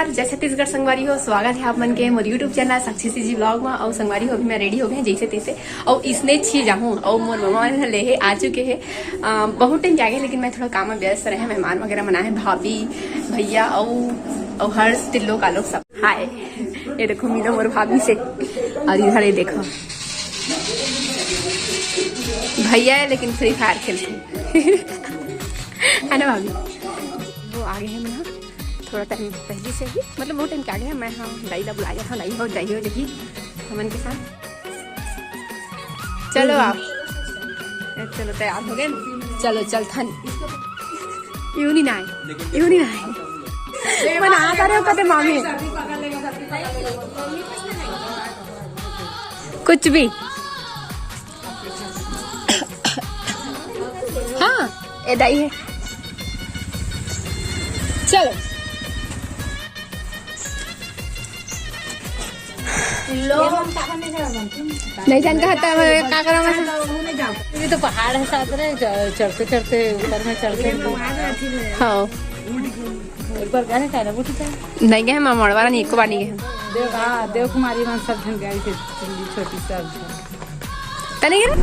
नमस्कार, जय छत्तीसगढ़ संगवारी हो। स्वागत है आप मन के मोर यूट्यूब चैनल साक्षी जी ब्लॉग में। और संगवारी हो अभी मैं रेडी हो गए जैसे तैसे और इसने छी जाऊँ और मोर ममा ले आ चुके हैं। बहुत टाइम जागे लेकिन मैं थोड़ा काम में व्यस्त रहे। मेहमान वगैरह मना है, भाभी भैया और हर तिल्लो का लोग सब। हाय, ये देखो मिलो मोर भाभी से। और इधर ये देखो भैया है लेकिन फ्री फायर खेलते है ना भाभी। वो आगे है मैं थोड़ा टाइम पहले से ही, मतलब बहुत टाइम के आगे है। मैं हाँ दाई ला बुलाया था, दाई बहुत जाइए देखी हमन के साथ। चलो आप चलो तैयार हो गए, चलो चल थन यूनी ना मना कर रहे हो कदे मामी कुछ भी। हाँ ए दाई है, चलो नहीं जान कहता है क्या करा मैं। ये तो पहाड़ है साथ में, चढ़ते चढ़ते ऊपर में चढ़ते। हाँ एक बार गए क्या ना बुटी नहीं गए हम मड़वारा नहीं को बानी गए देव। हाँ देव कुमारी में सब जन गई थी, छोटी सब तने गए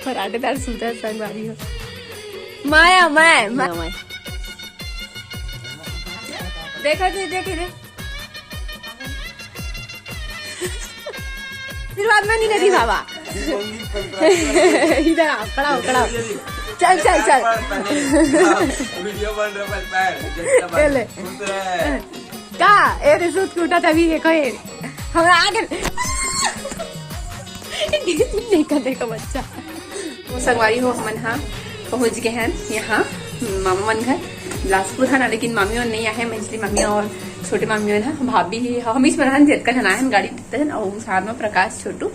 पराठेदार सुधा संगवारी हो। माया मैं देखा थे देखे रे फिर बाद में नहीं लगी बाबा। इधर आओ, खड़ा हो चल चल चल वीडियो बन रहा ले का ए सूट के उठा तभी देखो ये हमरा आगे नहीं करने का बच्चा। वो संगवारी हो हमन हाँ पहुंच गए हैं यहाँ मामा मन घर बिलासपुर है ना। लेकिन मामी और नहीं आए, मंजली मामी और छोटे मामी है भाभी हम इस मरहन झेलकर है गाड़ी देते हैं और साथ में प्रकाश छोटू।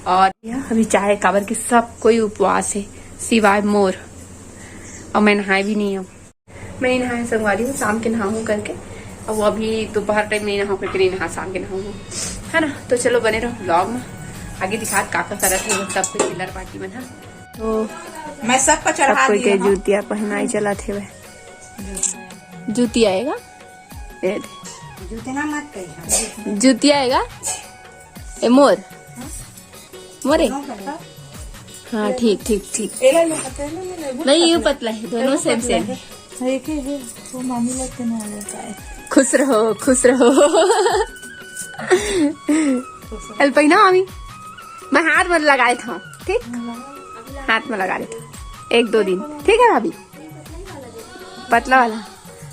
और अभी चाय काबर के सब कोई उपवास है सिवाय मोर। और मैं नहाए भी नहीं हूँ, मैं नहीं नहाए संगवारी हूँ, शाम के नहाऊँ करके। और वो अभी दोपहर टाइम नहीं नहाऊँ करके नहीं नहा, शाम के नहाऊँ है ना। तो चलो बने रहो ब्लॉग में, आगे दिखा काका करत है सब कोई चिल्लर पार्टी में। तो मैं सबको चढ़ा कोई के जूतिया पहनाई चला थे वह जूती आएगा जूते ना मत कही जूती आएगा ए मोर मोरे। हाँ ठीक ठीक ठीक नहीं ये पतला है, दोनों सेम सेम है। वो मामी लगते ना लेता है। खुश रहो अल्पना मामी मैं हाथ में लगाए था, ठीक हाथ में लगा लेता 1-2 दिन, ठीक है भाभी। पतला वाला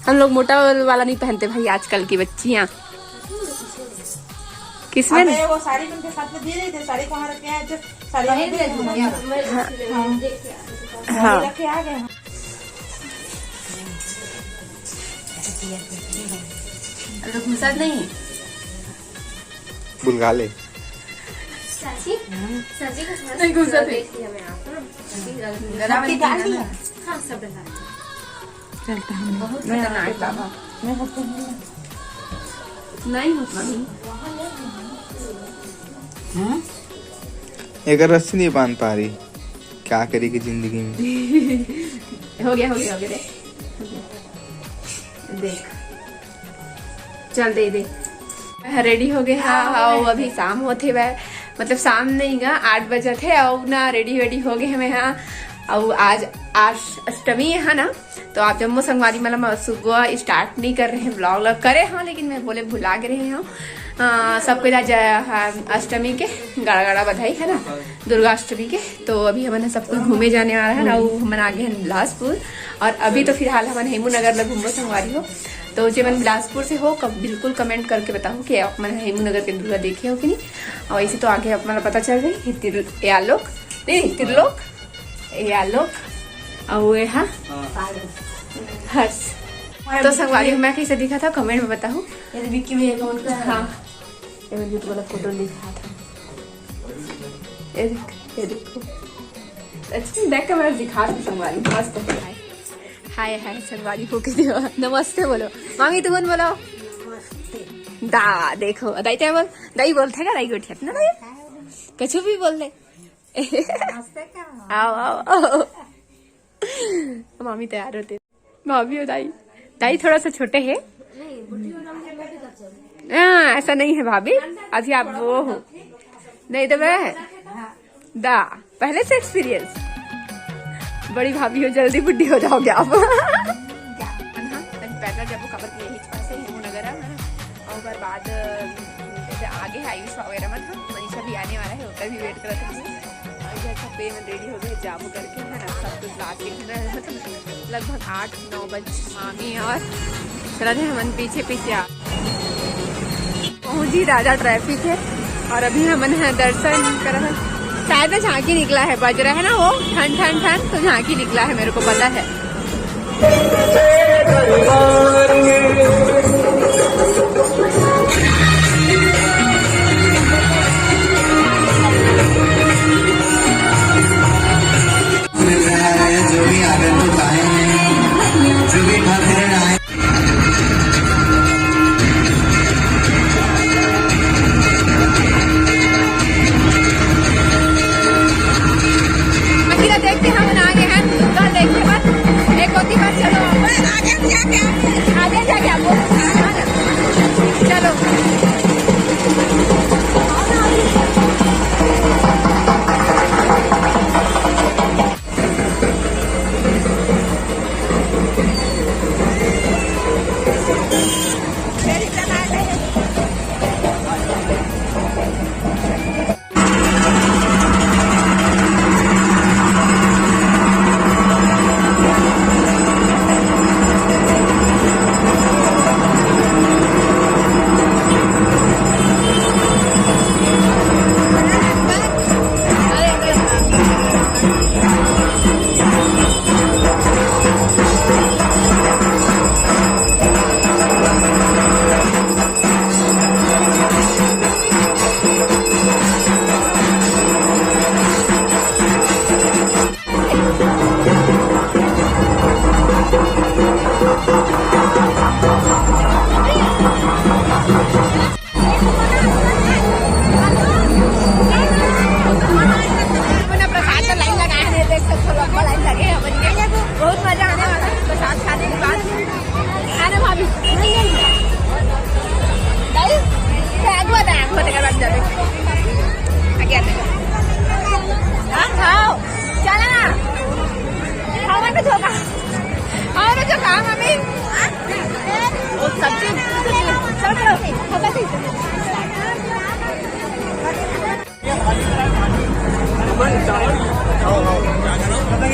हम लोग मोटा वाला नहीं पहनते भाई आजकल की बच्चियां। किसमें वो साड़ी उनके साथ में दे रहे थे, साड़ी कहाँ रखे हैं जो साड़ी हाँ रखे आ गए। घुसा नहीं बुलगा ले नहीं घुसा हाँ सब चलता बहुत खतरनाक बाबा नहीं होता नहीं। एक रस्सी नहीं बांध पा रही, क्या करेगी जिंदगी में। हो गया रे देख चल दे रेडी हो गए। हाँ अभी शाम होते वह मतलब शाम नहीं गा 8 बजे थे और ना रेडी हो गए हमें। हाँ और आज अष्टमी है ना, तो आप जम्मू संगवारी मतलब सुबह स्टार्ट नहीं कर रहे हैं ब्लॉग करे हाँ, लेकिन मैं बोले भुला के रहे हूँ सबको अष्टमी के गाड़ा बधाई है ना, दुर्गा अष्टमी के। तो अभी हमने सब कुछ घूमे जाने वाला है ना, वो हम आगे हैं बिलासपुर। और अभी तो फिलहाल हम हेमू नगर में घूमो संगवारी हो। तो जो मन बिलासपुर से हो बिल्कुल कमेंट करके बताओ कि आप मैंने हेमू नगर के दुर्गा देखे हो कि नहीं। और इसे तो आगे अपना पता चल रही त्रिलोक ये आलोक और ये हाँ हर्ष। तो संगवारी मैं कैसे दिखा था कमेंट में बताओ। विक्की भैया का उनका हाँ ये मैंने वाला फोटो दिखा था। ये देखो अच्छा देख के मैं दिखा रही संगवारी मस्त है। हाय हाय संगवारी हो के नमस्ते बोलो मामी तू बोल बोलो दा देखो दाई क्या बोल दाई बोलते क्या दाई गोठी अपना दाई कछु भी बोल दे आओ आओ आओ मामी तैयार होते भाभी हो दाई दाई थोड़ा सा छोटे है ऐसा नहीं है भाभी अभी आप वो हो नहीं तो मैं दा पहले से एक्सपीरियंस बड़ी भाभी हो जल्दी बुढ़ी हो जाओगे आप पैदल जब कबर के यही पास है यमुनगर है और बाद आगे है आयुष वगैरह में मनीषा भी आने वाला है उधर भी वेट कर रहे थे। पे में रेडी हो गए जामू करके है ना सब कुछ ला के मतलब लगभग 8-9 बजे मामी और चला थे हम पीछे पीछे पहुंची राजा ट्रैफिक है और अभी हम दर्शन कर शायद झांकी निकला है बज रहा है ना वो ठंड ठंड ठंड तो झांकी निकला है मेरे को पता है। जो भी आगंतुक आए हैं जो भी भक्तजन आए देखते हम आगे हैं दुर्गा देखने पर एक होती बात चलो आगे जाके आपको चलो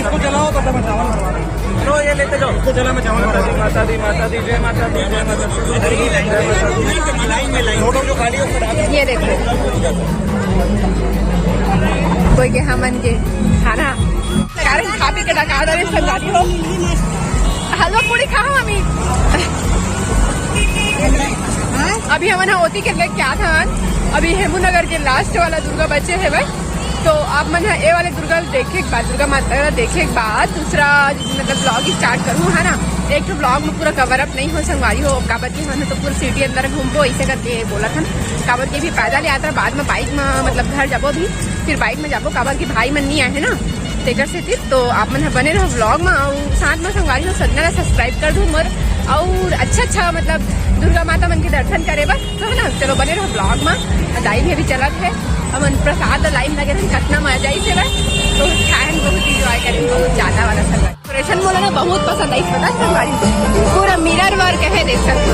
इसको चलाओ तो मैं चावल लो ये लेते जाओ इसको चला मैं चावल माता दी जय माता दी जय माता दी फोटो जो खाली ये देखो कोई के हमन के खाना खा पी के डका दे संगाती हो हलवा पूरी खाओ मम्मी अभी हमने होती के लिए क्या था अभी हेमूनगर के लास्ट वाला दुर्गा बच्चे है भाई तो आप मन ये वाले दुर्गा देखे के बाद दुर्गा माता देखे के बाद दूसरा मतलब ब्लॉग स्टार्ट करूँ है ना एक तो ब्लॉग में पूरा कवर अप नहीं हो संगवारी हो काबर की हमने तो पूरा सिटी अंदर घूमबो ऐसे करके बोला था काबर की भी पैदल यात्रा बाद में बाइक में मतलब घर जाबो भी फिर बाइक में जाबो काबर की भाई मन नहीं आए है ना तेकर से थी तो आप मन बने रहो ब्लॉग में और साथ में संगवारी हो सजना सब्सक्राइब कर दूँ मोर और अच्छा मतलब दुर्गा माता मन के दर्शन करे बस तो है ना चलो बने रहो ब्लॉग में दाई में भी चलत है हमन प्रसाद लाइन लगे थे कितना मजा आई से तो खाए बहुत इंजॉय करें बहुत ज्यादा वाला संगवारी डेकोरेशन बोला ना बहुत पसंद आई पता संगवारी पूरा मिरर वर्क है देख सकते हो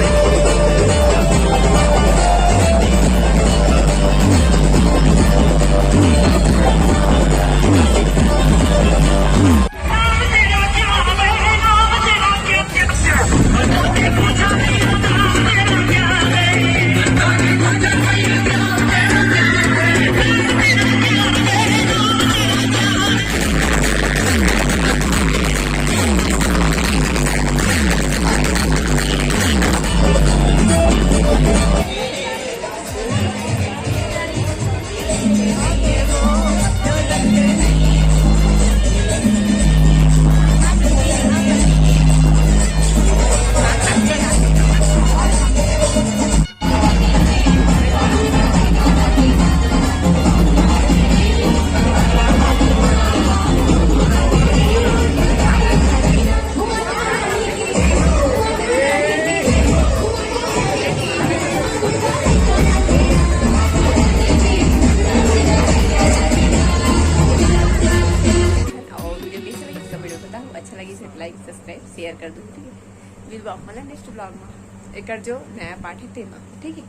वाला नेक्स्ट ब्लॉग में एक जो नया पार्ट है तेमा ठीक है।